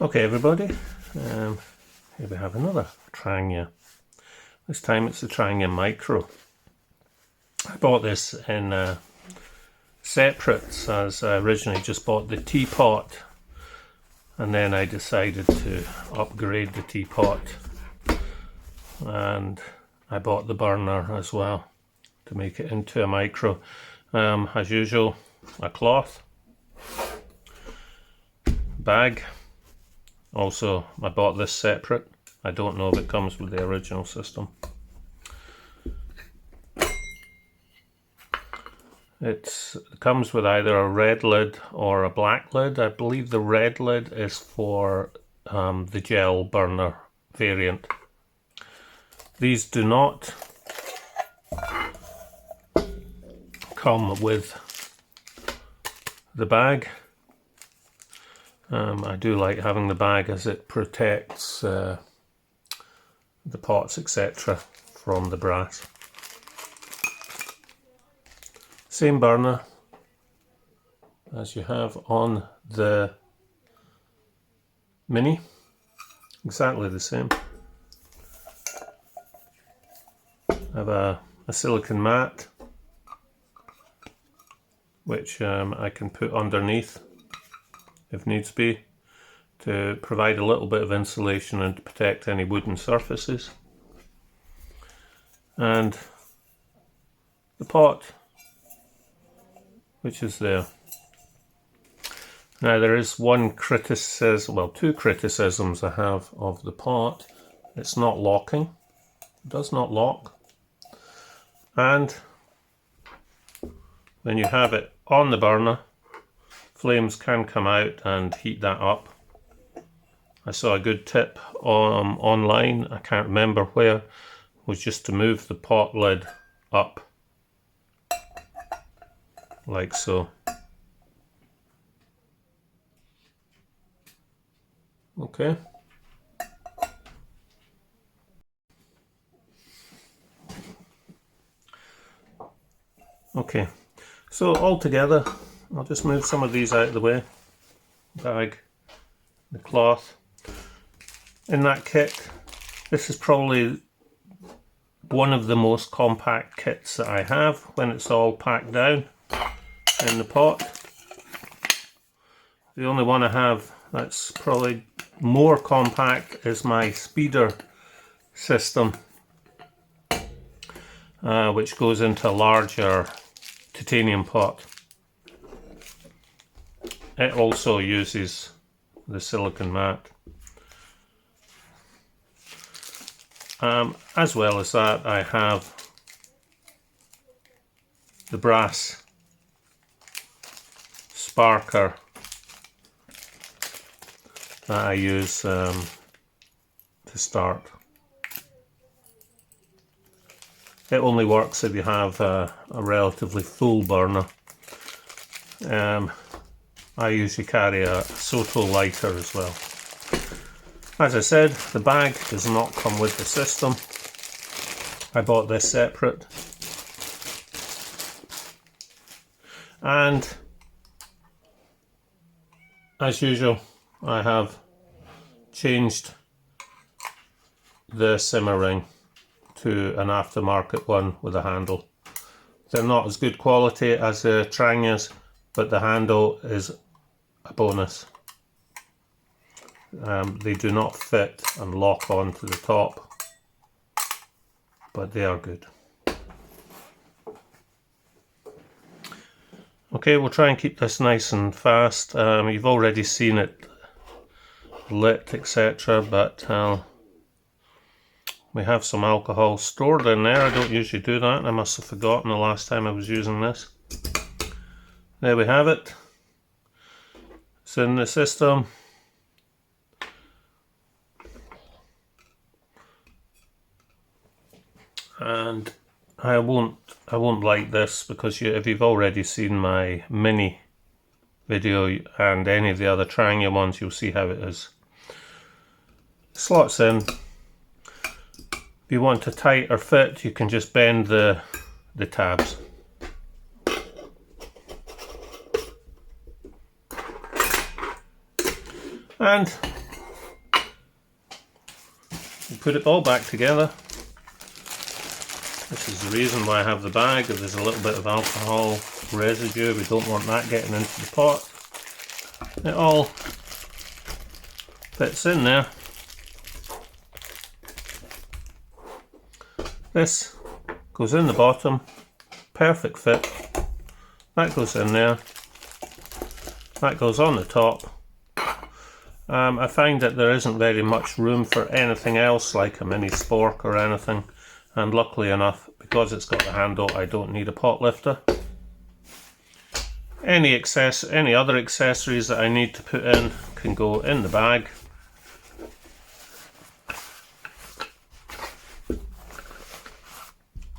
Okay everybody, here we have another Trangia. This time it's the Trangia Micro. I bought this in separates, as I originally just bought the teapot, and then I decided to upgrade the teapot and I bought the burner as well to make it into a micro. As usual, a cloth bag. Also, I bought this separate. I don't know if it comes with the original system. It comes with either a red lid or a black lid. I believe the red lid is for the gel burner variant. These do not come with the bag. I do like having the bag as it protects the pots, etc. from the brass. Same burner as you have on the Mini, exactly the same. I have a silicone mat which I can put underneath if needs be, to provide a little bit of insulation and to protect any wooden surfaces. And the pot, which is there. Now there is one criticism, well, two criticisms I have of the pot. It's not locking, it does not lock, and when you have it on the burner, flames can come out and heat that up. I saw a good tip online, I can't remember where, was just to move the pot lid up, like so. Okay. Okay, so all together, I'll just move some of these out of the way. Bag, the cloth. In that kit, this is probably one of the most compact kits that I have when it's all packed down in the pot. The only one I have that's probably more compact is my speeder system, which goes into a larger titanium pot. It also uses the silicone mat. As well as that, I have the brass sparker that I use to start. It only works if you have a relatively full burner. I usually carry a Soto lighter as well. As I said, the bag does not come with the system. I bought this separate. And as usual, I have changed the simmer ring to an aftermarket one with a handle. They're not as good quality as the Trangias, but the handle is a bonus. They do not fit and lock onto the top, but they are good. Okay, we'll try and keep this nice and fast. You've already seen it lit, etc., but we have some alcohol stored in there. I don't usually do that. I must have forgotten the last time I was using this. There we have it. It's in the system. And I won't light this because if you've already seen my Mini video and any of the other Trangia ones, you'll see how it is. Slots in. If you want a tighter fit, you can just bend the tabs. And You put it all back together. This is the reason why I have the bag. If there's a little bit of alcohol residue, we don't want that getting into the pot. It all fits in there. This goes in the bottom, perfect fit. That goes in there. That goes on the top. I find that there isn't very much room for anything else like a mini spork or anything, and luckily enough, because it's got the handle, I don't need a pot lifter. Any other accessories that I need to put in can go in the bag.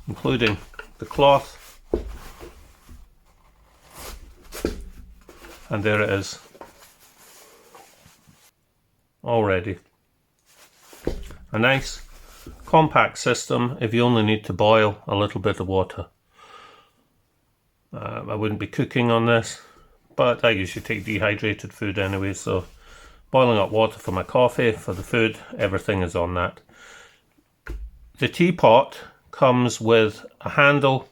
Including the cloth. And there it is. All ready. A nice compact system if you only need to boil a little bit of water. I wouldn't be cooking on this, but I usually take dehydrated food anyway, so boiling up water for my coffee, for the food, everything is on that. The teapot comes with a handle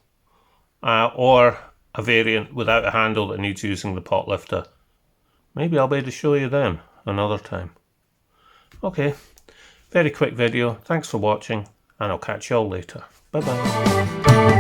or a variant without a handle that needs using the pot lifter. Maybe I'll be able to show you them another time. Okay, very quick video. Thanks for watching, and I'll catch you all later. Bye bye.